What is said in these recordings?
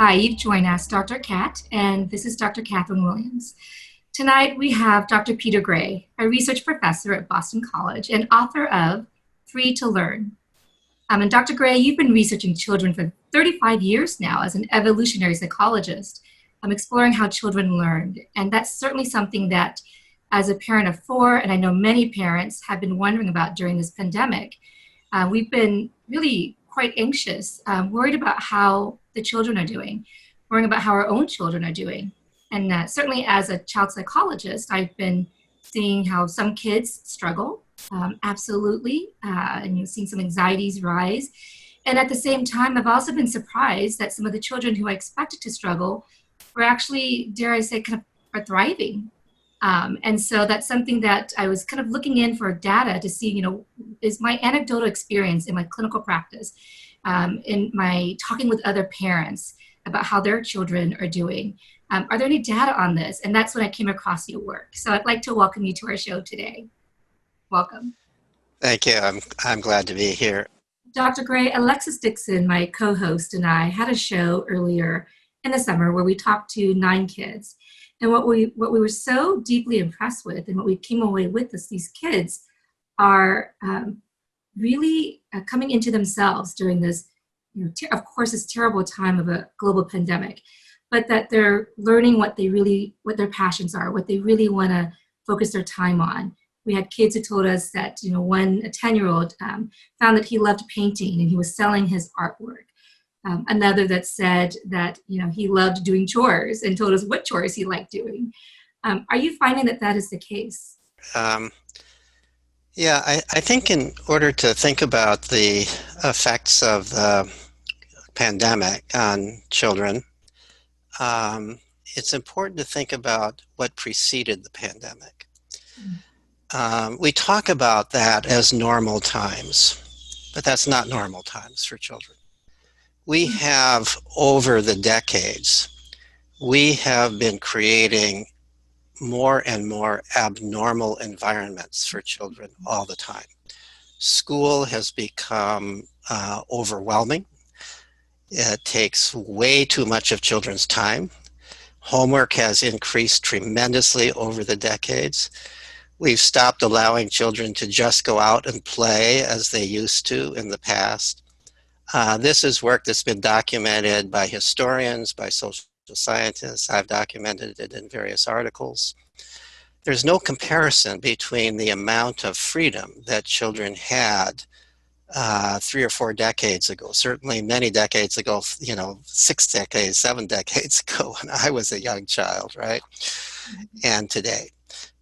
Hi, you've joined us, Dr. Kat, and this is Dr. Katherine Williams. Tonight we have Dr. Peter Gray, a research professor at Boston College and author of Free to Learn. And Dr. Gray, you've been researching children for 35 years now as an evolutionary psychologist, exploring how children learned. And that's certainly something that, as a parent of four, and I know many parents have been wondering about during this pandemic, we've been really quite anxious, worried about how the children are doing, worrying about how our own children are doing. And certainly as a child psychologist, I've been seeing how some kids struggle, absolutely, and you've seen some anxieties rise. And at the same time, I've also been surprised that some of the children who I expected to struggle were actually, dare I say, kind of are thriving. And so that's something that I was kind of looking in for data to see, is my anecdotal experience in my clinical practice, in my talking with other parents about how their children are doing. Are there any data on this? And that's when I came across your work. So I'd like to welcome you to our show today. Welcome. Thank you. I'm glad to be here. Dr. Gray, Alexis Dixon, my co-host, and I had a show earlier in the summer where we talked to 9 kids. And what we were so deeply impressed with, and what we came away with, is these kids are really coming into themselves during this, of course, this terrible time of a global pandemic, but that they're learning what their passions are, what they really want to focus their time on. We had kids who told us that, a 10-year-old found that he loved painting and he was selling his artwork. Another that said that, he loved doing chores and told us what chores he liked doing. Are you finding that that is the case? Yeah, I think in order to think about the effects of the pandemic on children, it's important to think about what preceded the pandemic. We talk about that as normal times, but that's not normal times for children. We have, over the decades, we have been creating more and more abnormal environments for children all the time. School has become overwhelming. It takes way too much of children's time. Homework has increased tremendously over the decades. We've stopped allowing children to just go out and play as they used to in the past. This is work that's been documented by historians, by social scientists. I've documented it in various articles. There's no comparison between the amount of freedom that children had 3 or 4 decades ago, certainly many decades ago, 6 decades, 7 decades ago when I was a young child, right? And today.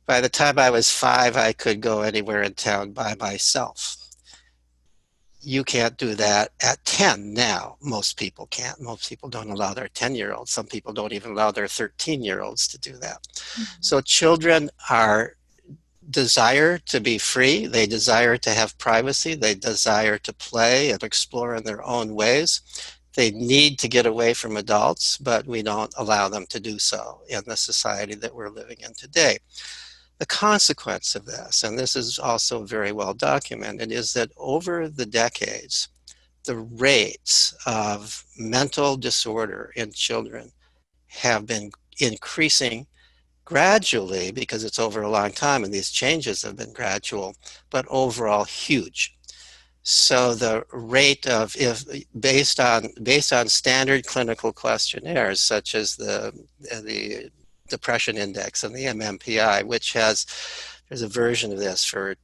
By the time I was 5, I could go anywhere in town by myself. You can't do that at 10 now. Most people can't. Most people don't allow their 10-year-olds. Some people don't even allow their 13-year-olds to do that. So children desire to be free. They desire to have privacy. They desire to play and explore in their own ways. They need to get away from adults, but we don't allow them to do so in the society that we're living in today. The consequence of this, and this is also very well documented, is that over the decades, the rates of mental disorder in children have been increasing gradually, because it's over a long time and these changes have been gradual, but overall huge. So the rate of, if based on standard clinical questionnaires such as the Depression Index and the MMPI, which there's a version of this for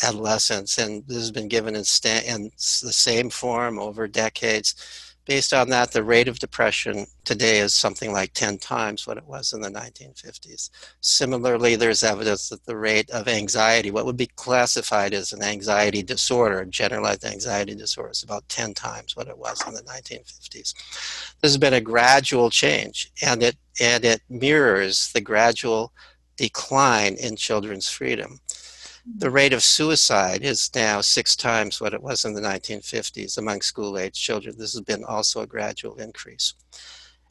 adolescents, and this has been given in the same form over decades. Based on that, the rate of depression today is something like 10 times what it was in the 1950s. Similarly, there's evidence that the rate of anxiety, what would be classified as an anxiety disorder, generalized anxiety disorder, is about 10 times what it was in the 1950s. This has been a gradual change, and it mirrors the gradual decline in children's freedom. The rate of suicide is now 6 times what it was in the 1950s among school-age children. This has been also a gradual increase.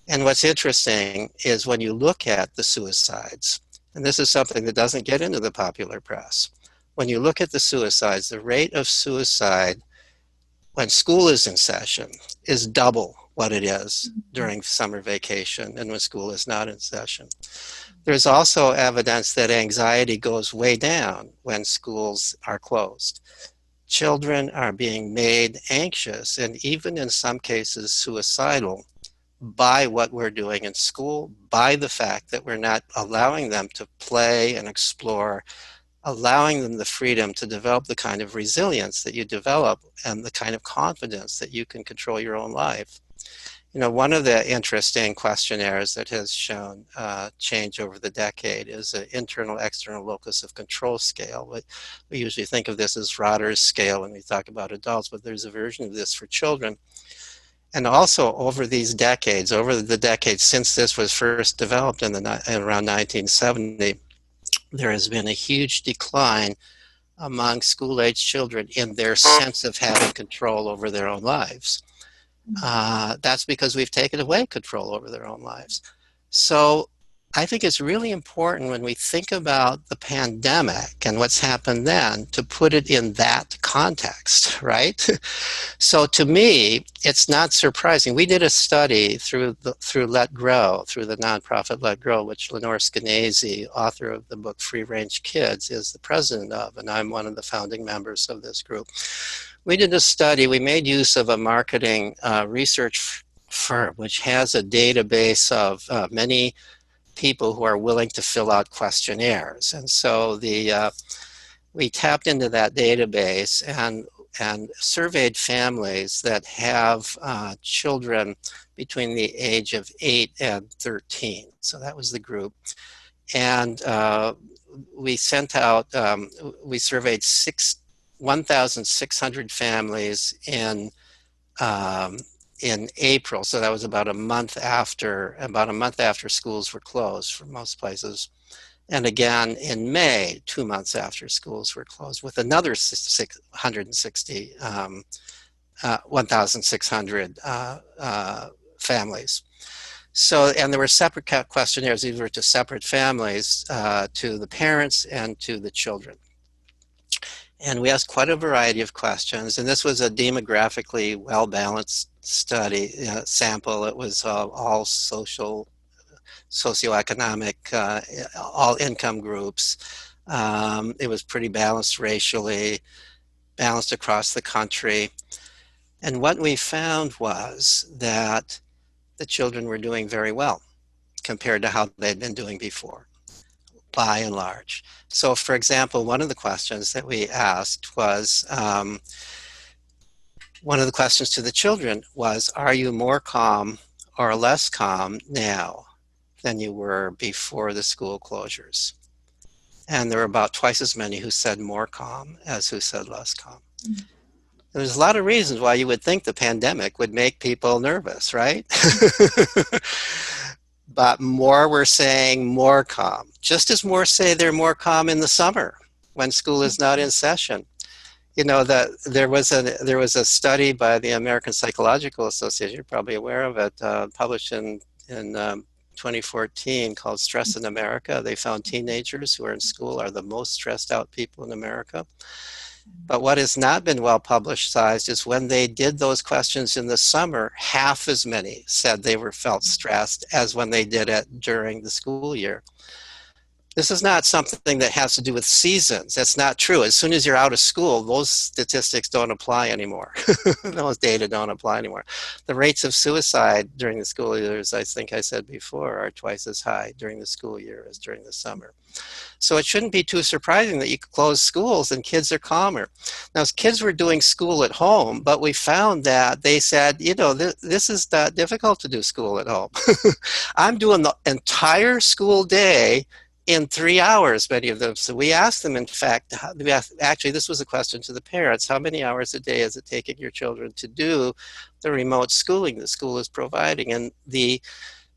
And what's interesting is when you look at the suicides, and this is something that doesn't get into the popular press, when you look at the suicides, the rate of suicide when school is in session is double what it is during summer vacation and when school is not in session. There's also evidence that anxiety goes way down when schools are closed. Children are being made anxious and even in some cases suicidal by what we're doing in school, by the fact that we're not allowing them to play and explore, allowing them the freedom to develop the kind of resilience that you develop and the kind of confidence that you can control your own life. You know, one of the interesting questionnaires that has shown change over the decade is an internal external locus of control scale. We usually think of this as Rotter's scale when we talk about adults, but there's a version of this for children. And also over these decades, over the decades since this was first developed in around 1970, there has been a huge decline among school-age children in their sense of having control over their own lives. That's because we've taken away control over their own lives. So I think it's really important when we think about the pandemic and what's happened then to put it in that context, right? So to me, it's not surprising. We did a study through Let Grow, through the nonprofit Let Grow, which Lenore Skenazy, author of the book Free Range Kids, is the president of, and I'm one of the founding members of this group. We did a study, we made use of a marketing research firm, which has a database of many people who are willing to fill out questionnaires. And so we tapped into that database and surveyed families that have children between the age of 8 and 13. So that was the group. And we sent out, we surveyed 1,600 families in April, so that was about a month after schools were closed for most places, and again in May, 2 months after schools were closed, with another 1,600 families. So, and there were separate questionnaires. These were to separate families, to the parents and to the children. And we asked quite a variety of questions, and this was a demographically well-balanced study sample. It was all socioeconomic, all income groups. It was pretty balanced racially, balanced across the country. And what we found was that the children were doing very well compared to how they'd been doing before, by and large. So, for example, one of the questions that we asked was, one of the questions to the children was, are you more calm or less calm now than you were before the school closures? And there were about twice as many who said more calm as who said less calm. Mm-hmm. There's a lot of reasons why you would think the pandemic would make people nervous, right? But more were saying more calm. Just as more say they're more calm in the summer when school is not in session. You know, that there was a study by the American Psychological Association, you're probably aware of it, published in 2014 called Stress in America. They found teenagers who are in school are the most stressed out people in America. But what has not been well publicized is when they did those questions in the summer, half as many said they felt stressed as when they did it during the school year. This is not something that has to do with seasons. That's not true. As soon as you're out of school, those statistics don't apply anymore. Those data don't apply anymore. The rates of suicide during the school years, I think I said before, are twice as high during the school year as during the summer. So it shouldn't be too surprising that you close schools and kids are calmer. Now, kids were doing school at home, but we found that they said, you know, this is not difficult to do school at home. I'm doing the entire school day in 3 hours, many of them. So we asked them, in fact, actually this was a question to the parents, how many hours a day is it taking your children to do the remote schooling the school is providing? And the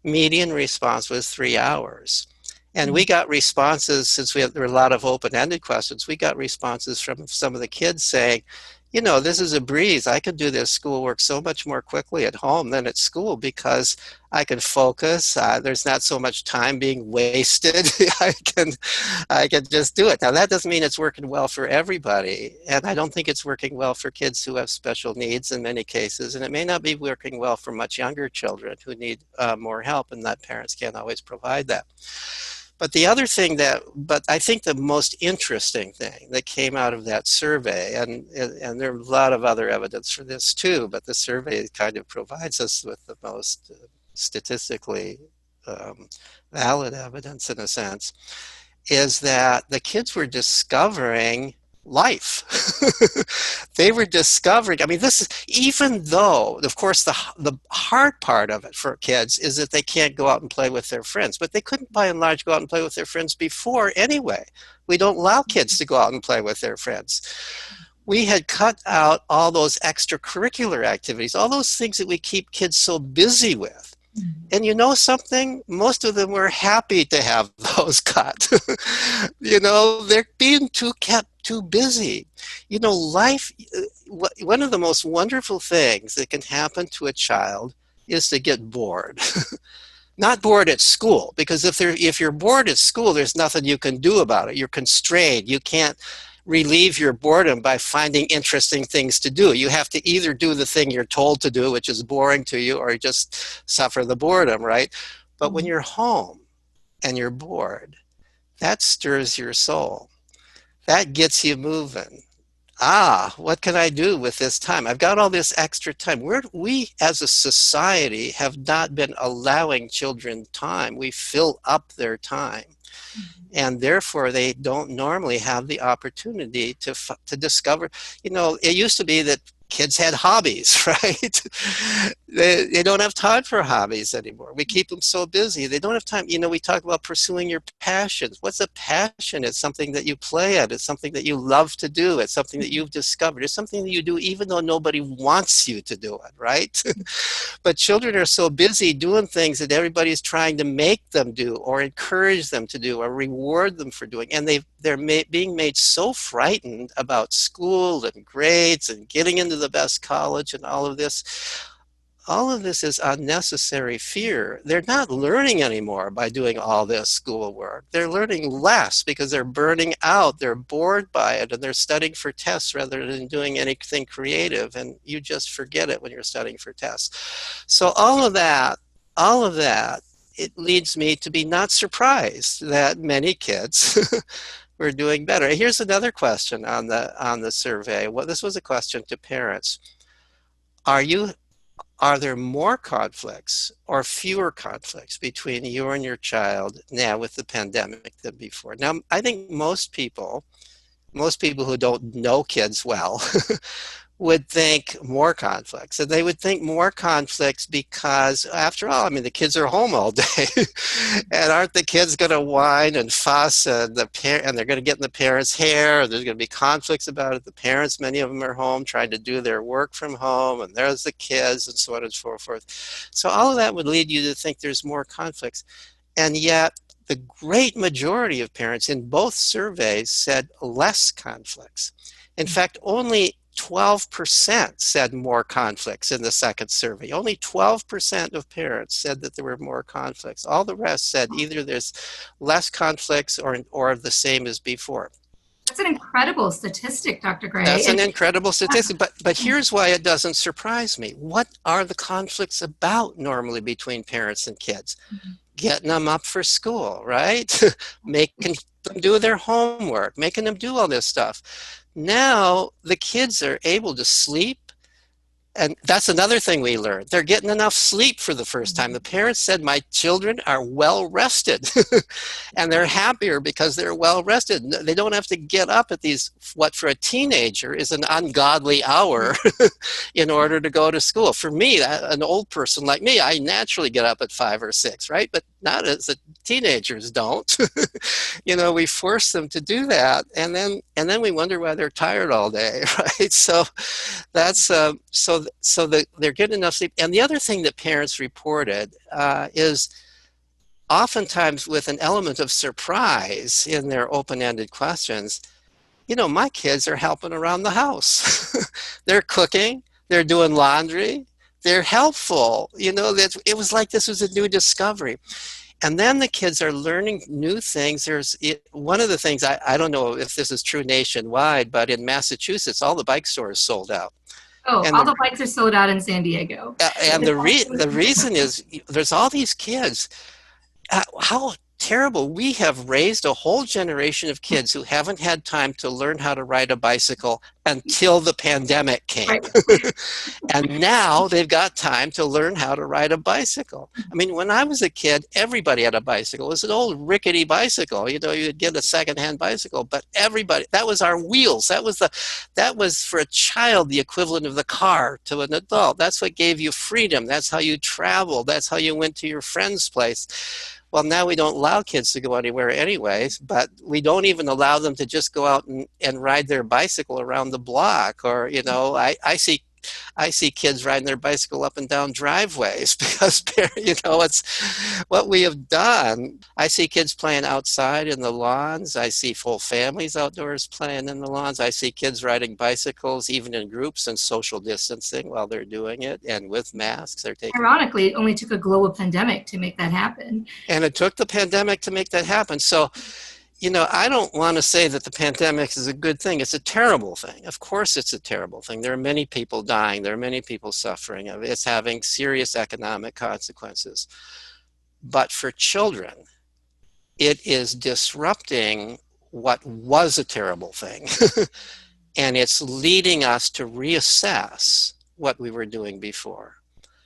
median response was 3 hours. And we got responses, since there were a lot of open-ended questions, we got responses from some of the kids saying, this is a breeze. I could do this schoolwork so much more quickly at home than at school because I can focus. There's not so much time being wasted. I can just do it. Now that doesn't mean it's working well for everybody, and I don't think it's working well for kids who have special needs in many cases, and it may not be working well for much younger children who need more help, and that parents can't always provide that. But the other thing but I think the most interesting thing that came out of that survey, and there are a lot of other evidence for this too, but the survey kind of provides us with the most statistically um, valid evidence in a sense, is that the kids were discovering life. They were discovering, I mean, this is, even though, of course, the hard part of it for kids is that they can't go out and play with their friends, but they couldn't by and large go out and play with their friends before anyway. We don't allow kids to go out and play with their friends. We had cut out all those extracurricular activities, all those things that we keep kids so busy with. And you know something? Most of them were happy to have those cut. They're being kept too busy. Life, one of the most wonderful things that can happen to a child is to get bored. Not bored at school, because if you're bored at school, there's nothing you can do about it. You're constrained. You can't relieve your boredom by finding interesting things to do. You have to either do the thing you're told to do, which is boring to you, or just suffer the boredom, right? But when you're home and you're bored, that stirs your soul. That gets you moving. What can I do with this time? I've got all this extra time. We as a society have not been allowing children time. We fill up their time. And therefore, they don't normally have the opportunity to discover. It used to be that kids had hobbies, right? They don't have time for hobbies anymore. We keep them so busy. They don't have time. We talk about pursuing your passions. What's a passion? It's something that you play at. It's something that you love to do. It's something that you've discovered. It's something that you do even though nobody wants you to do it, right? But children are so busy doing things that everybody's trying to make them do or encourage them to do or reward them for doing. And they're being made so frightened about school and grades and getting into the best college and all of this. All of this is unnecessary fear. They're not learning anymore by doing all this schoolwork. They're learning less because they're burning out. They're bored by it, and they're studying for tests rather than doing anything creative. And you just forget it when you're studying for tests. So all of that, it leads me to be not surprised that many kids were doing better. Here's another question on the survey. Well, this was a question to parents. Are there more conflicts or fewer conflicts between you and your child now with the pandemic than before? Now, I think most people who don't know kids well would think more conflicts. And they would think more conflicts because, after all, I mean, the kids are home all day. And aren't the kids going to whine and fuss, and they're going to get in the parents' hair? There's going to be conflicts about it. The parents, many of them are home trying to do their work from home, and there's the kids, and so on and so forth. So all of that would lead you to think there's more conflicts. And yet, the great majority of parents in both surveys said less conflicts. In fact, only 12% said more conflicts in the second survey. Only 12% of parents said that there were more conflicts. All the rest said either there's less conflicts or the same as before. That's an incredible statistic, Dr. Gray. That's an incredible statistic, but here's why it doesn't surprise me. What are the conflicts about normally between parents and kids? Getting them up for school, right? Making them do their homework, making them do all this stuff. Now the kids are able to sleep. And that's another thing we learned. They're getting enough sleep for the first time. The parents said, my children are well rested. And they're happier because they're well rested. They don't have to get up at what for a teenager is an ungodly hour in order to go to school. For me, an old person like me, I naturally get up at 5 or 6, right? But not as the teenagers don't. We force them to do that. And then we wonder why they're tired all day, right? So that's, they're getting enough sleep. And the other thing that parents reported is oftentimes with an element of surprise in their open-ended questions, My kids are helping around the house. They're cooking, they're doing laundry, they're helpful. It was like this was a new discovery. And then the kids are learning new things. One of the things, I don't know if this is true nationwide, but in Massachusetts, all the bike stores sold out. Oh, And all the the bikes are sold out in San Diego. and the reason is there's all these kids. How terrible. We have raised a whole generation of kids who haven't had time to learn how to ride a bicycle until the pandemic came. Right. And now they've got time to learn how to ride a bicycle. I mean, when I was a kid, everybody had a bicycle. It was an old rickety bicycle. You'd get a secondhand bicycle, but everybody, that was our wheels. That was for a child the equivalent of the car to an adult. That's what gave you freedom. That's how you traveled. That's how you went to your friend's place. Well, now we don't allow kids to go anywhere anyways, but we don't even allow them to just go out and ride their bicycle around the block. Or, I see kids riding their bicycle up and down driveways because, it's what we have done. I see kids playing outside in the lawns. I see full families outdoors playing in the lawns. I see kids riding bicycles, even in groups and social distancing while they're doing it. And with masks, they're taking. Ironically, it only took a global pandemic to make that happen. And it took the pandemic to make that happen. So, I don't want to say that the pandemic is a good thing. It's a terrible thing. Of course, it's a terrible thing. There are many people dying. There are many people suffering. It's having serious economic consequences. But for children, it is disrupting what was a terrible thing. And it's leading us to reassess what we were doing before.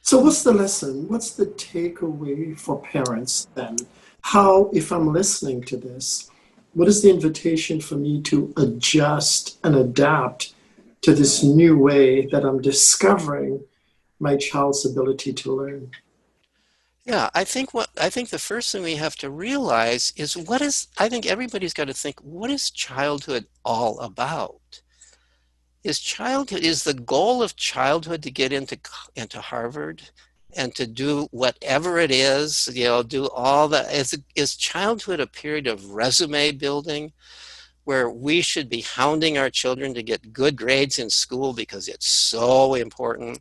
So what's the lesson? What's the takeaway for parents then? How, if I'm listening to this, what is the invitation for me to adjust and adapt to this new way that I'm discovering my child's ability to learn? Yeah, I think the first thing we have to realize is I think everybody's got to think, what is childhood all about? Is the goal of childhood to get into Harvard and to do whatever it is, do all that? Is childhood a period of resume building where we should be hounding our children to get good grades in school because it's so important?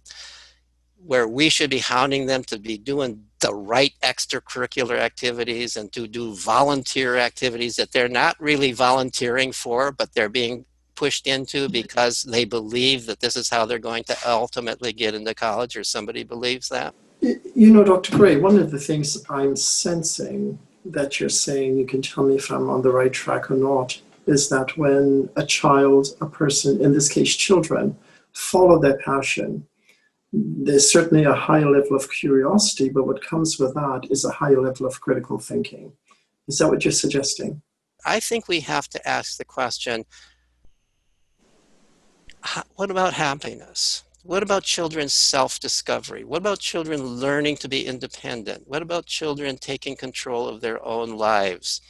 Where we should be hounding them to be doing the right extracurricular activities and to do volunteer activities that they're not really volunteering for, but they're being pushed into because they believe that this is how they're going to ultimately get into college, or somebody believes that? Dr. Gray, one of the things I'm sensing that you're saying, you can tell me if I'm on the right track or not, is that when a child, a person, in this case children, follow their passion, there's certainly a higher level of curiosity, but what comes with that is a higher level of critical thinking. Is that what you're suggesting? I think we have to ask the question, what about happiness? What about children's self-discovery? What about children learning to be independent? What about children taking control of their own lives?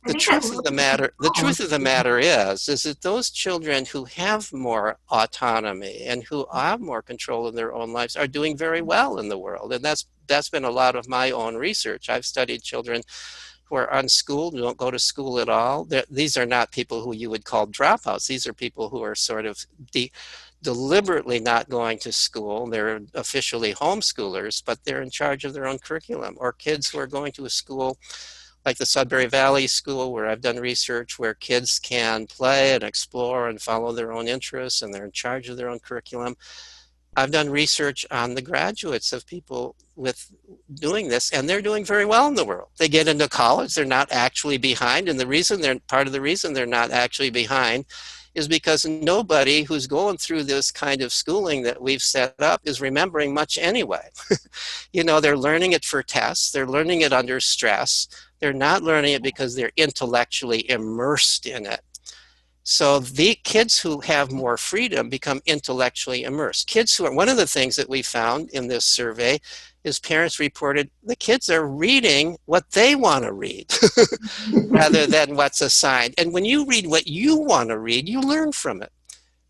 The truth of the matter is that those children who have more autonomy and who have more control in their own lives are doing very well in the world. And that's been a lot of my own research. I've studied children who are unschooled, who don't go to school at all. These are not people who you would call dropouts. These are people who are sort of deliberately not going to school. They're officially homeschoolers, but they're in charge of their own curriculum. Or kids who are going to a school like the Sudbury Valley School, where I've done research where kids can play and explore and follow their own interests, and they're in charge of their own curriculum. I've done research on the graduates of people with doing this, and they're doing very well in the world. They get into college, they're not actually behind, and part of the reason they're not actually behind is because nobody who's going through this kind of schooling that we've set up is remembering much anyway. They're learning it for tests, they're learning it under stress, they're not learning it because they're intellectually immersed in it. So the kids who have more freedom become intellectually immersed. One of the things that we found in this survey is parents reported the kids are reading what they want to read rather than what's assigned. And when you read what you want to read, you learn from it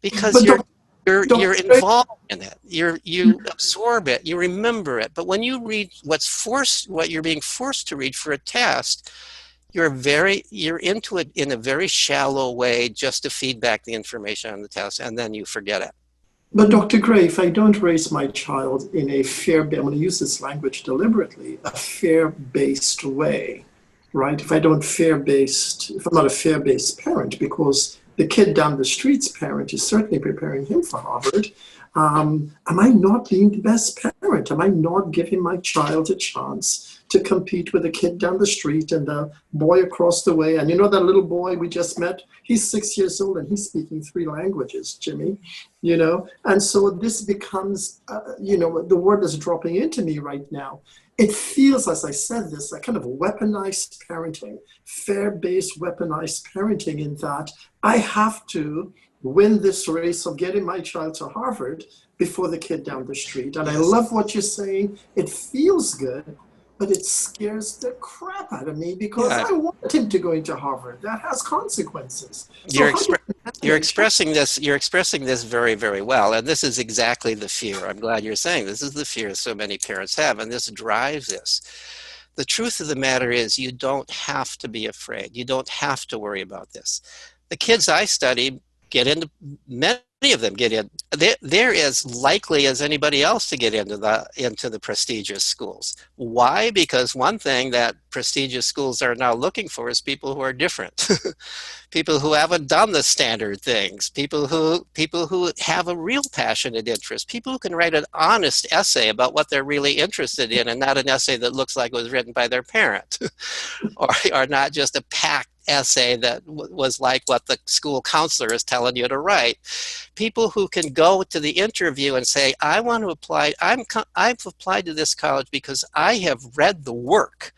because you're involved in it. You absorb it, you remember it. But when you read what you're being forced to read for a test, you're into it in a very shallow way just to feed back the information on the test, and then you forget it. But Dr. Gray, if I don't raise my child in a I'm going to use this language deliberately, a fear-based way, right? If I'm not a fear-based parent, because the kid down the street's parent is certainly preparing him for Harvard, am I not being the best parent? Am I not giving my child a chance to compete with the kid down the street and the boy across the way? And you know that little boy we just met? He's 6 years old and he's speaking 3 languages, Jimmy, And so this becomes, the word is dropping into me right now. It feels, as I said this, a kind of weaponized parenting, fear-based weaponized parenting, in that I have to win this race of getting my child to Harvard before the kid down the street. And I love what you're saying. It feels good, but it scares the crap out of me, because I want him to go into Harvard. That has consequences. So you're expressing this very, very well. And this is exactly the fear. I'm glad you're saying this is the fear so many parents have, and this drives this. The truth of the matter is, you don't have to be afraid. You don't have to worry about this. The kids I study get into, many of them get in. They're as likely as anybody else to get into the prestigious schools. Why? Because one thing that prestigious schools are now looking for is people who are different, people who haven't done the standard things, people who have a real passionate interest, people who can write an honest essay about what they're really interested in, and not an essay that looks like it was written by their parent, or not just a packed essay that was like what the school counselor is telling you to write. People who can go to the interview and say, I want to apply, I've applied to this college because I have read the work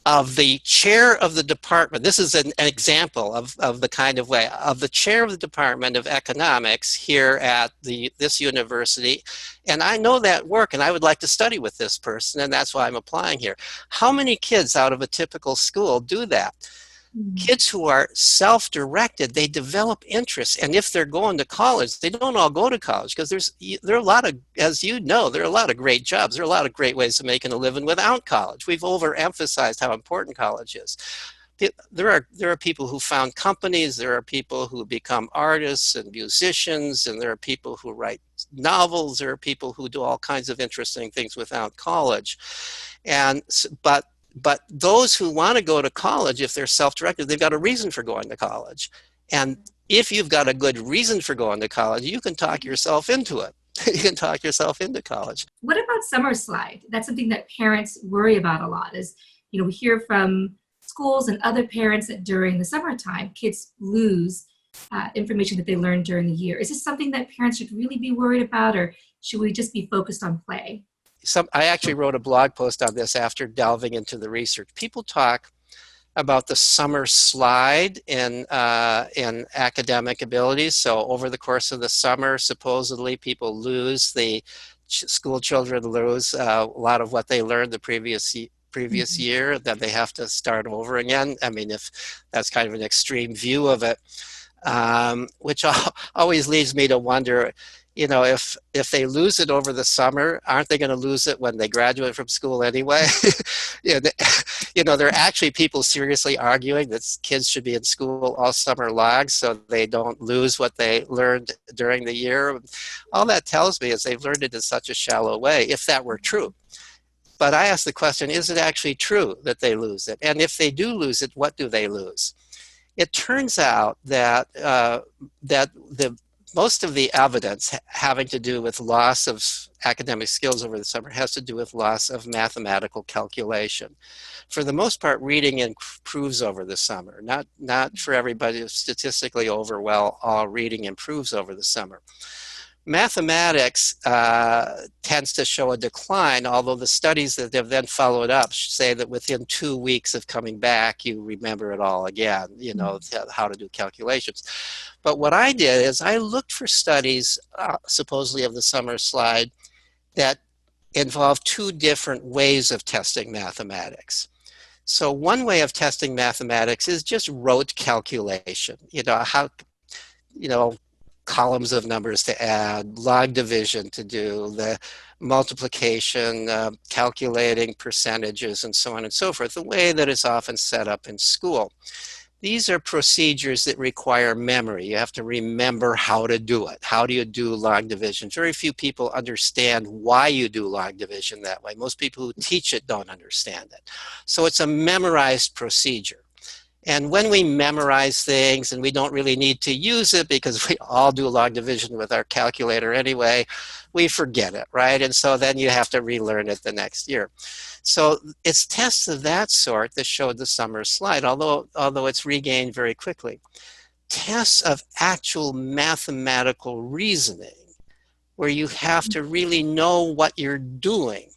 of the chair of the department. This is an example of the kind of way, of the chair of the Department of Economics here at this university. And I know that work, and I would like to study with this person, and that's why I'm applying here. How many kids out of a typical school do that? Kids who are self-directed, they develop interests. And if they're going to college, they don't all go to college, because there are a lot of, as you know, there are a lot of great jobs. There are a lot of great ways of making a living without college. We've overemphasized how important college is. There are people who found companies, there are people who become artists and musicians, and there are people who write novels, there are people who do all kinds of interesting things without college. But those who want to go to college, if they're self-directed, they've got a reason for going to college. And if you've got a good reason for going to college, you can talk yourself into it. You can talk yourself into college. What about summer slide? That's something that parents worry about a lot. Is, we hear from schools and other parents that during the summertime, kids lose information that they learned during the year. Is this something that parents should really be worried about, or should we just be focused on play? I actually wrote a blog post on this after delving into the research. People talk about the summer slide in academic abilities. So over the course of the summer, supposedly people lose, school children lose a lot of what they learned the previous year, that they have to start over again. I mean, if that's kind of an extreme view of it, which always leads me to wonder, if they lose it over the summer, aren't they going to lose it when they graduate from school anyway? There are actually people seriously arguing that kids should be in school all summer long so they don't lose what they learned during the year. All that tells me is they've learned it in such a shallow way, if that were true. But I ask the question, is it actually true that they lose it? And if they do lose it, what do they lose? It turns out that most of the evidence having to do with loss of academic skills over the summer has to do with loss of mathematical calculation. For the most part, reading improves over the summer. Not for everybody, statistically all reading improves over the summer. Mathematics tends to show a decline, although the studies that have then followed up say that within 2 weeks of coming back, you remember it all again, how to do calculations. But what I did is I looked for studies, supposedly of the summer slide, that involve 2 different ways of testing mathematics. So one way of testing mathematics is just rote calculation. columns of numbers to add, log division to do, the multiplication, calculating percentages, and so on and so forth, the way that it's often set up in school. These are procedures that require memory. You have to remember how to do it. How do you do log division? Very few people understand why you do log division that way. Most people who teach it don't understand it. So it's a memorized procedure. And when we memorize things and we don't really need to use it because we all do log division with our calculator anyway, we forget it, right? And so then you have to relearn it the next year. So it's tests of that sort that showed the summer slide, although it's regained very quickly. Tests of actual mathematical reasoning, where you have to really know what you're doing,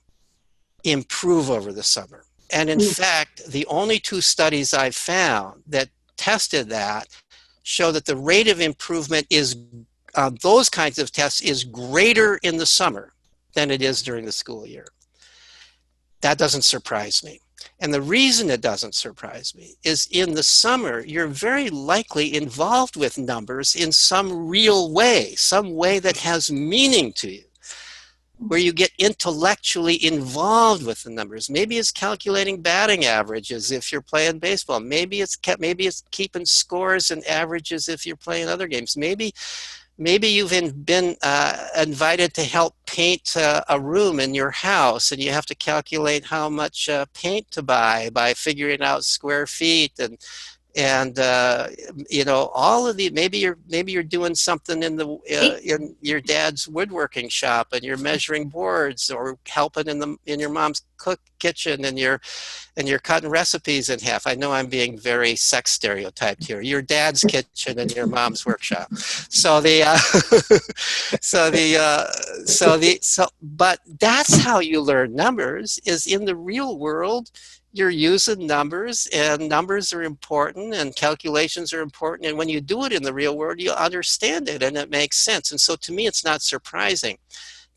improve over the summer. And in fact, the only 2 studies I've found that tested that show that the rate of improvement is those kinds of tests is greater in the summer than it is during the school year. That doesn't surprise me. And the reason it doesn't surprise me is in the summer, you're very likely involved with numbers in some real way, some way that has meaning to you, where you get intellectually involved with the numbers. Maybe it's calculating batting averages if you're playing baseball. Maybe it's keeping scores and averages if you're playing other games. Maybe you've been invited to help paint a room in your house, and you have to calculate how much paint to buy by figuring out square feet and all of the maybe you're doing something in your dad's woodworking shop and you're measuring boards or helping in your mom's kitchen and you're cutting recipes in half. I know I'm being very sex stereotyped here. Your dad's kitchen and your mom's workshop. But that's how you learn numbers, is in the real world. You're using numbers, and numbers are important, and calculations are important. And when you do it in the real world, you understand it, and it makes sense. And so to me, it's not surprising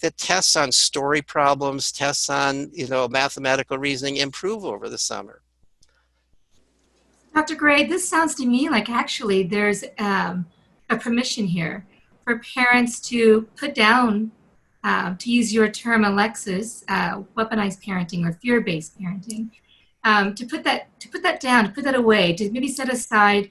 that tests on story problems, tests on mathematical reasoning improve over the summer. Dr. Gray, this sounds to me like actually there's a permission here for parents to put down, to use your term, Alexis, weaponized parenting or fear-based parenting. To put that down, to put that away, to maybe set aside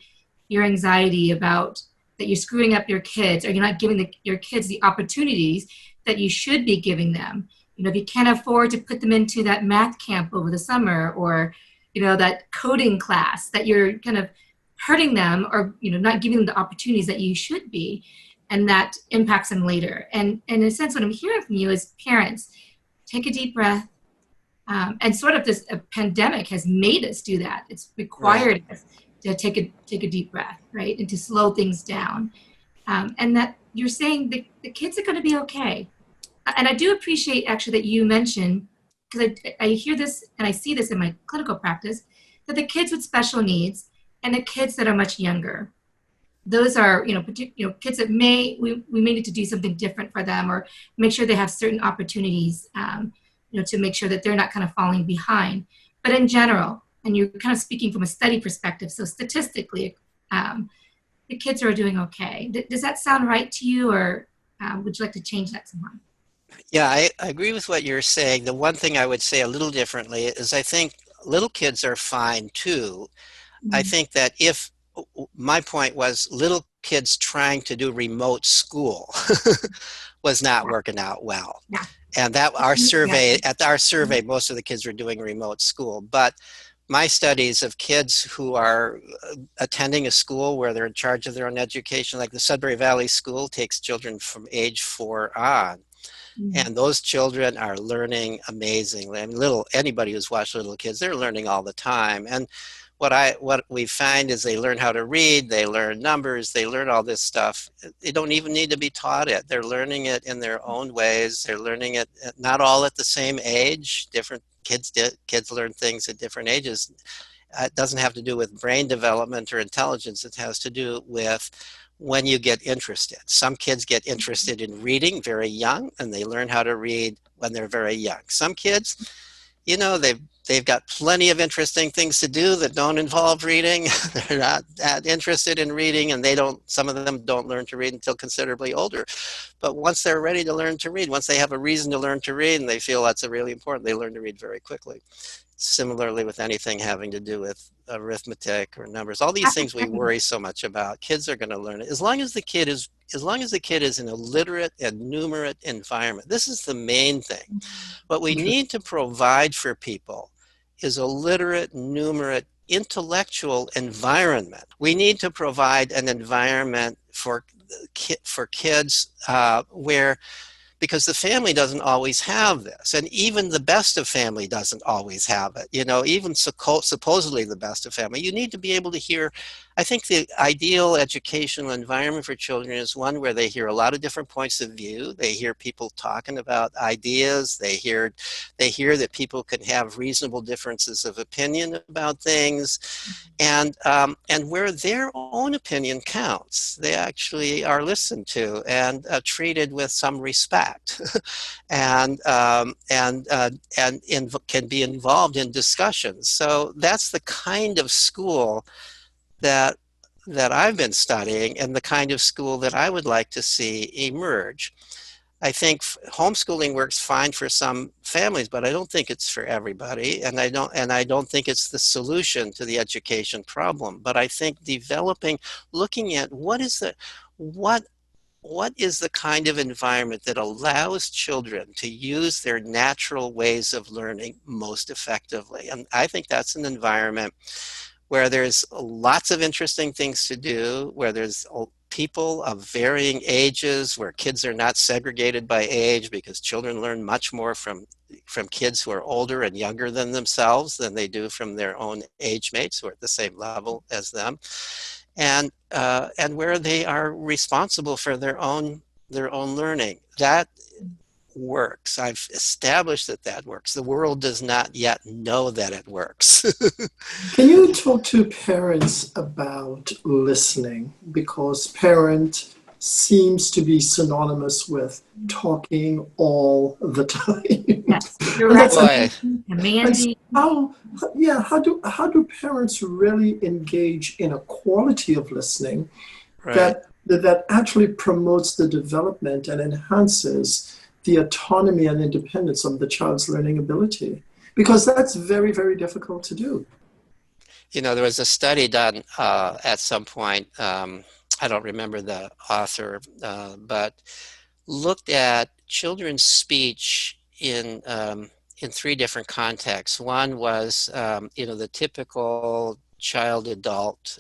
your anxiety about that you're screwing up your kids, or you're not giving your kids the opportunities that you should be giving them. If you can't afford to put them into that math camp over the summer, or that coding class, that you're kind of hurting them, or not giving them the opportunities that you should be, and that impacts them later. And in a sense, what I'm hearing from you is, parents, take a deep breath. And sort of this pandemic has made us do that. It's required us to take a deep breath, right, and to slow things down. And that you're saying the kids are going to be okay. And I do appreciate actually that you mentioned, because I hear this and I see this in my clinical practice, that the kids with special needs and the kids that are much younger, those are kids that we may need to do something different for them, or make sure they have certain opportunities. To make sure that they're not kind of falling behind. But in general, and you're kind of speaking from a study perspective, so statistically, the kids are doing okay. Does that sound right to you, or would you like to change that somehow? Yeah, I agree with what you're saying. The one thing I would say a little differently is I think little kids are fine too. Mm-hmm. I think that my point was little kids trying to do remote school was not working out well. Yeah. And at our survey, most of the kids were doing remote school. But my studies of kids who are attending a school where they're in charge of their own education, like the Sudbury Valley School takes children from age 4 on. Mm-hmm. And those children are learning amazingly. I mean, anybody who's watched little kids, they're learning all the time. And what we find is they learn how to read, they learn numbers, they learn all this stuff. They don't even need to be taught it. They're learning it in their own ways. They're learning it not all at the same age. Different kids learn things at different ages. It doesn't have to do with brain development or intelligence. It has to do with when you get interested. Some kids get interested in reading very young, and they learn how to read when they're very young. Some kids, they've they've got plenty of interesting things to do that don't involve reading. They're not that interested in reading, and some of them don't learn to read until considerably older. But once they're ready to learn to read, once they have a reason to learn to read and they feel that's really important, they learn to read very quickly. Similarly with anything having to do with arithmetic or numbers, all these things we worry so much about, kids are going to learn it. As long as the kid is in a literate and numerate environment. This is the main thing. What we need to provide for people is a literate, numerate, intellectual environment. We need to provide an environment for kids where, because the family doesn't always have this, and even the best of family doesn't always have it. Even supposedly the best of family, you need to be able to hear. I think the ideal educational environment for children is one where they hear a lot of different points of view. They hear people talking about ideas. They hear that people can have reasonable differences of opinion about things, and where their own opinion counts. They actually are listened to and treated with some respect, and can be involved in discussions. So that's the kind of school that I've been studying, and the kind of school that I would like to see emerge. I think homeschooling works fine for some families, but I don't think it's for everybody, and I don't think it's the solution to the education problem. But I think looking at what is the kind of environment that allows children to use their natural ways of learning most effectively. And I think that's an environment where there's lots of interesting things to do, where there's people of varying ages, where kids are not segregated by age, because children learn much more from kids who are older and younger than themselves than they do from their own age mates who are at the same level as them, and where they are responsible for their own learning. That works. I've established that works. The world does not yet know that it works. Can you talk to parents about listening? Because parent seems to be synonymous with talking all the time. Yes, And commanding. how do parents really engage in a quality of listening Right. that actually promotes the development and enhances the autonomy and independence of the child's learning ability? Because that's very, very difficult to do. There was a study done at some point, I don't remember the author, but looked at children's speech in 3 different contexts. One was, the typical child-adult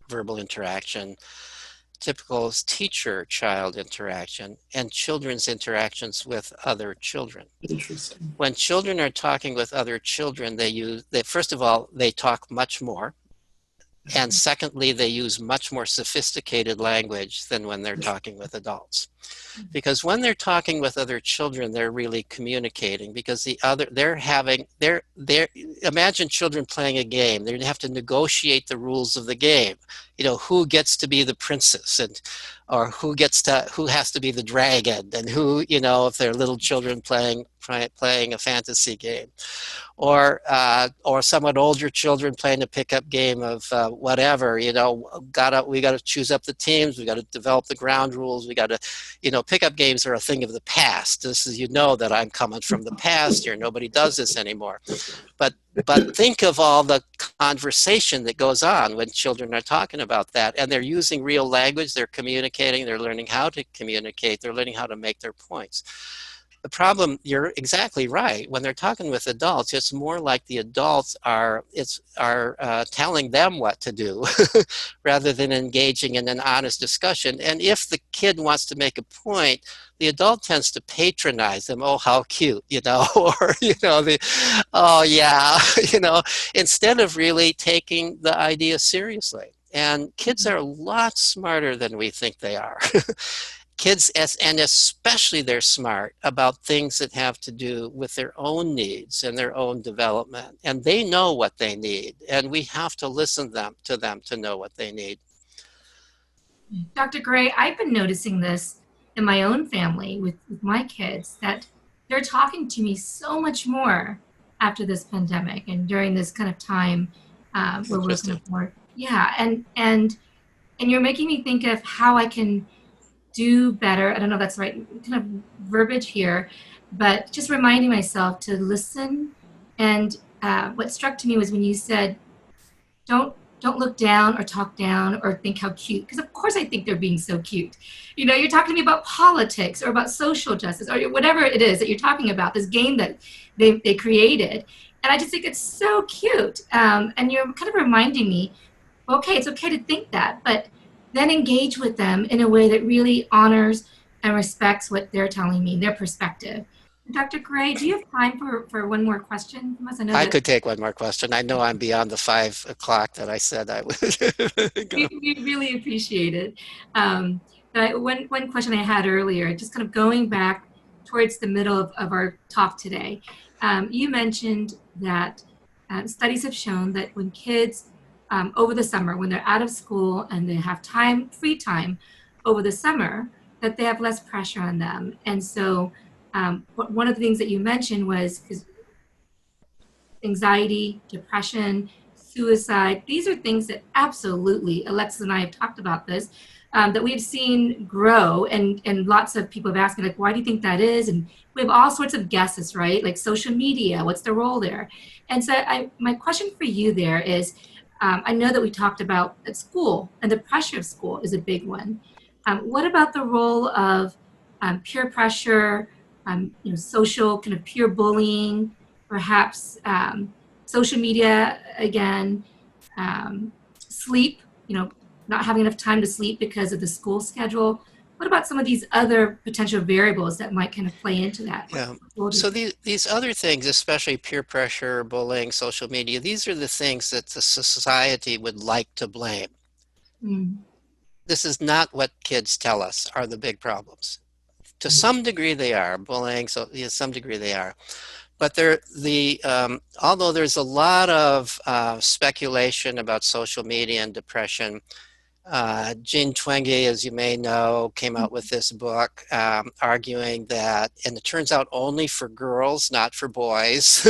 verbal interaction, typical teacher-child interaction, and children's interactions with other children. Interesting. When children are talking with other children, first of all, they talk much more. And secondly, they use much more sophisticated language than when they're talking with adults. Because when they're talking with other children, they're really communicating, because imagine children playing a game. They have to negotiate the rules of the game. Who gets to be the princess, or who has to be the dragon, and who, if they're little children playing a fantasy game, or somewhat older children playing a pickup game of whatever. We got to choose up the teams. We got to develop the ground rules. We got to, pickup games are a thing of the past. This is, that I'm coming from the past here. Nobody does this anymore. But think of all the conversation that goes on when children are talking about that, and they're using real language. They're communicating. They're learning how to communicate. They're learning how to make their points. The problem, you're exactly right. When they're talking with adults, it's more like the adults are telling them what to do rather than engaging in an honest discussion. And if the kid wants to make a point, the adult tends to patronize them. Oh, how cute, or, oh, yeah, instead of really taking the idea seriously. And kids are a lot smarter than we think they are. Kids, and especially they're smart about things that have to do with their own needs and their own development. And they know what they need, and we have to listen to them to know what they need. Dr. Gray, I've been noticing this in my own family with my kids, that they're talking to me so much more after this pandemic and during this kind of time where we're kind Interesting. of more, yeah, and you're making me think of how I can do better. I don't know if that's the right kind of verbiage here, but just reminding myself to listen. And what struck to me was when you said, don't look down or talk down or think how cute, because of course I think they're being so cute. You know, you're talking to me about politics or about social justice or whatever it is that you're talking about, this game that they created, and I just think it's so cute. And you're kind of reminding me, okay, it's okay to think that, but then engage with them in a way that really honors and respects what they're telling me, their perspective. Dr. Gray, do you have time for one more question from us? I know I that could take one more question. I know I'm beyond the 5 o'clock that I said I would go. we really appreciate it. One question I had earlier, just kind of going back towards the middle of our talk today, you mentioned that studies have shown that when kids over the summer, when they're out of school and they have time, free time over the summer, that they have less pressure on them. And so one of the things that you mentioned was anxiety, depression, suicide. These are things that absolutely, Alexis and I have talked about this, that we've seen grow, and lots of people have asked me, like, why do you think that is? And we have all sorts of guesses, right? Like social media, what's the role there? And so my question for you there is, I know that we talked about at school, and the pressure of school is a big one. What about the role of peer pressure, social kind of peer bullying, perhaps social media again, sleep, not having enough time to sleep because of the school schedule. What about some of these other potential variables that might kind of play into that? Yeah. So these other things, especially peer pressure, bullying, social media, these are the things that the society would like to blame. Mm. This is not what kids tell us are the big problems. To some degree they are, bullying, so yeah, some degree they are. But although there's a lot of speculation about social media and depression, Jean Twenge, as you may know, came out with this book arguing that, and it turns out only for girls, not for boys,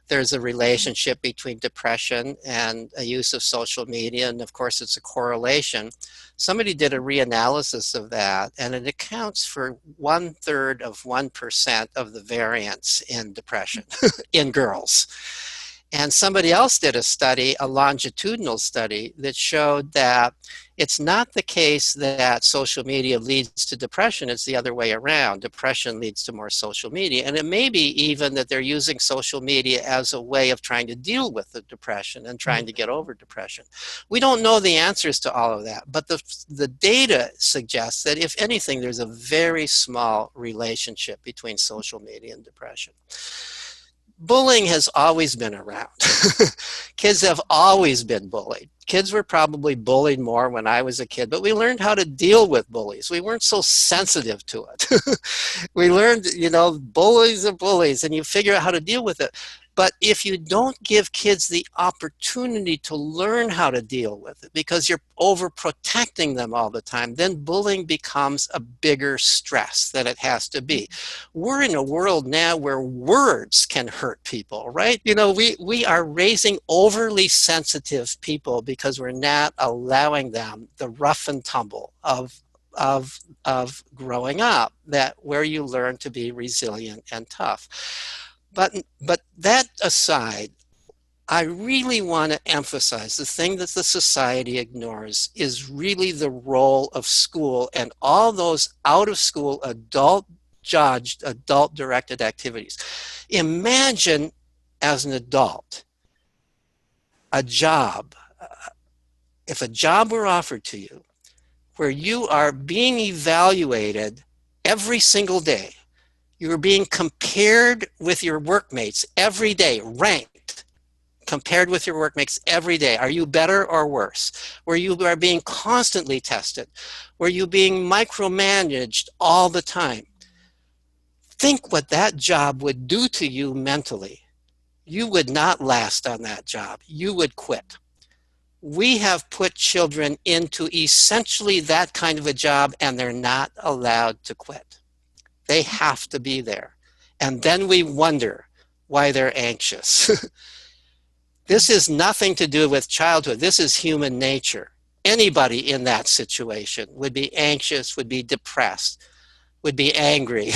there's a relationship between depression and a use of social media, and of course it's a correlation. Somebody did a reanalysis of that, and it accounts for 1/3 of 1% of the variance in depression in girls. And somebody else did a study, a longitudinal study, that showed that it's not the case that social media leads to depression, it's the other way around. Depression leads to more social media. And it may be even that they're using social media as a way of trying to deal with the depression and trying to get over depression. We don't know the answers to all of that, but the data suggests that if anything, there's a very small relationship between social media and depression. Bullying has always been around. Kids have always been bullied. Kids were probably bullied more when I was a kid, but we learned how to deal with bullies. We weren't so sensitive to it. We learned, bullies are bullies, and you figure out how to deal with it. But if you don't give kids the opportunity to learn how to deal with it because you're overprotecting them all the time, then bullying becomes a bigger stress than it has to be. We're in a world now where words can hurt people, right? We are raising overly sensitive people because we're not allowing them the rough and tumble of growing up, where you learn to be resilient and tough. But that aside, I really want to emphasize the thing that the society ignores is really the role of school and all those out-of-school adult-judged, adult-directed activities. Imagine, as an adult, a job, if a job were offered to you where you are being evaluated every single day. You're being compared with your workmates every day, ranked, compared with your workmates every day. Are you better or worse? Where you are being constantly tested? Where you being micromanaged all the time? Think what that job would do to you mentally. You would not last on that job. You would quit. We have put children into essentially that kind of a job, and they're not allowed to quit. They have to be there. And then we wonder, why they're anxious. This is nothing to do with childhood. This is human nature. Anybody in that situation would be anxious, would be depressed, would be angry.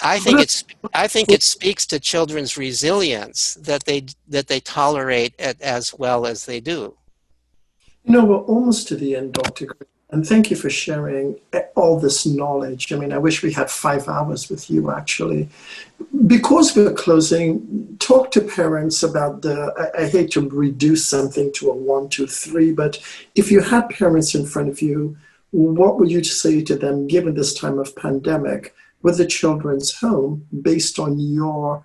I think it speaks to children's resilience that they tolerate it as well as they do. You know, we're almost to the end, Dr. Gray, and thank you for sharing all this knowledge. I mean, I wish we had 5 hours with you, actually. Because we're closing, talk to parents about I hate to reduce something to a 1, 2, 3, but if you had parents in front of you, what would you say to them, given this time of pandemic, with the children's home, based on your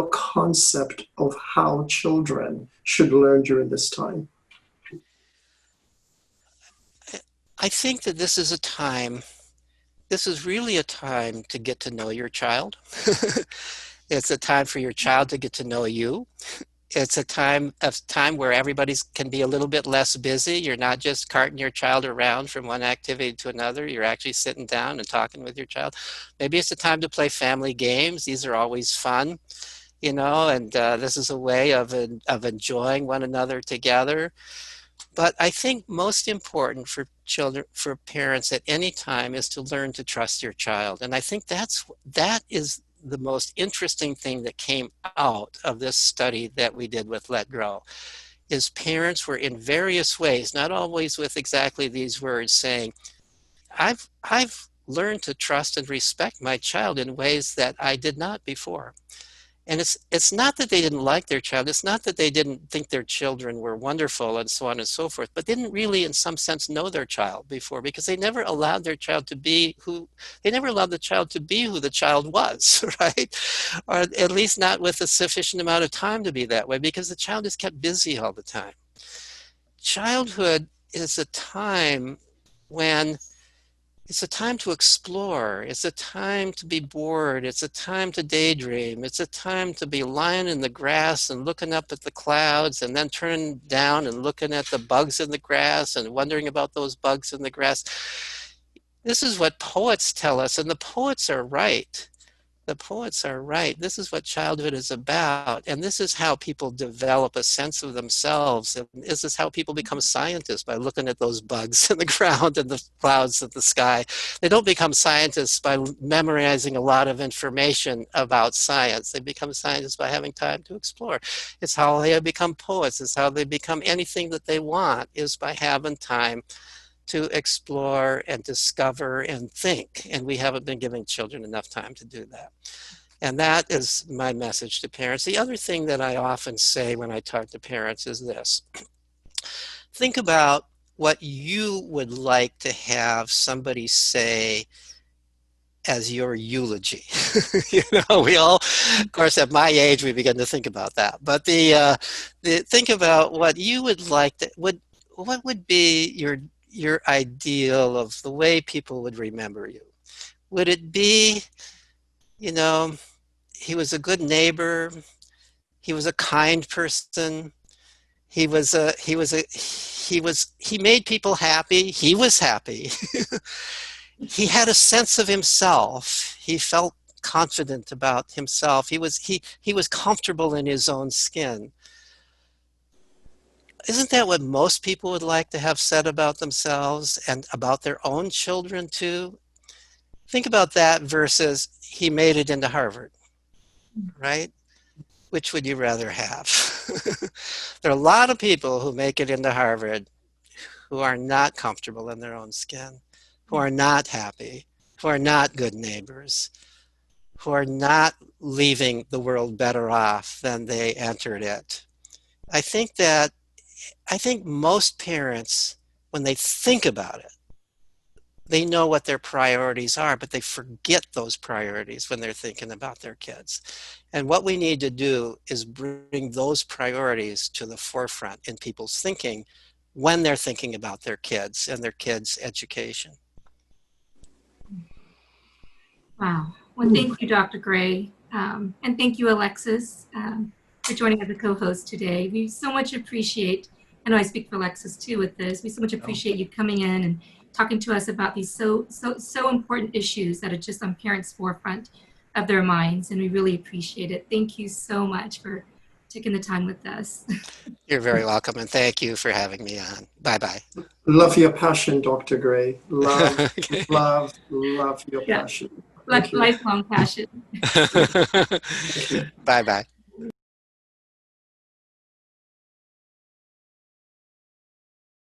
concept of how children should learn during this time? I think that this is really a time to get to know your child. It's a time for your child to get to know you. It's a time where everybody can be a little bit less busy. You're not just carting your child around from one activity to another. You're actually sitting down and talking with your child. Maybe it's a time to play family games. These are always fun, and this is a way of enjoying one another together. But I think most important for parents at any time is to learn to trust your child. And I think that is the most interesting thing that came out of this study that we did with Let Grow, is parents were in various ways, not always with exactly these words, saying, I've learned to trust and respect my child in ways that I did not before. And it's not that they didn't like their child. It's not that they didn't think their children were wonderful and so on and so forth, but they didn't really, in some sense, know their child before, because they never allowed their child to be who the child was, right? Or at least not with a sufficient amount of time to be that way, because the child is kept busy all the time. Childhood is a time when it's a time to explore. It's a time to be bored. It's a time to daydream. It's a time to be lying in the grass and looking up at the clouds, and then turning down and looking at the bugs in the grass and wondering about those bugs in the grass. This is what poets tell us, and the poets are right. The poets are right. This is what childhood is about. And this is how people develop a sense of themselves. And this is how people become scientists, by looking at those bugs in the ground and the clouds in the sky. They don't become scientists by memorizing a lot of information about science. They become scientists by having time to explore. It's how they become poets. It's how they become anything that they want, is by having time to explore and discover and think. And we haven't been giving children enough time to do that. And that is my message to parents. The other thing that I often say when I talk to parents is this. Think about what you would like to have somebody say as your eulogy. We all, of course, at my age, we begin to think about that. But think about what you would like to, what would be your ideal of the way people would remember you? Would it be, he was a good neighbor, he was a kind person, he made people happy, he was happy, he had a sense of himself, he felt confident about himself, he was comfortable in his own skin? Isn't that what most people would like to have said about themselves and about their own children too? Think about that versus he made it into Harvard, right? Which would you rather have? There are a lot of people who make it into Harvard who are not comfortable in their own skin, who are not happy, who are not good neighbors, who are not leaving the world better off than they entered it. I think most parents, when they think about it, they know what their priorities are, but they forget those priorities when they're thinking about their kids. And what we need to do is bring those priorities to the forefront in people's thinking when they're thinking about their kids and their kids' education. Wow. Well, thank you, Dr. Gray. And thank you, Alexis, for joining as a co-host today. We so much appreciate, I know I speak for Alexis too with this, we so much appreciate you coming in and talking to us about these so important issues that are just on parents' forefront of their minds, and we really appreciate it. Thank you so much for taking the time with us. You're very welcome, and thank you for having me on. Bye-bye. Love your passion, Dr. Gray. Love, Okay. love, love your Yeah. passion. Thank you. Lifelong passion. Thank you. Bye-bye.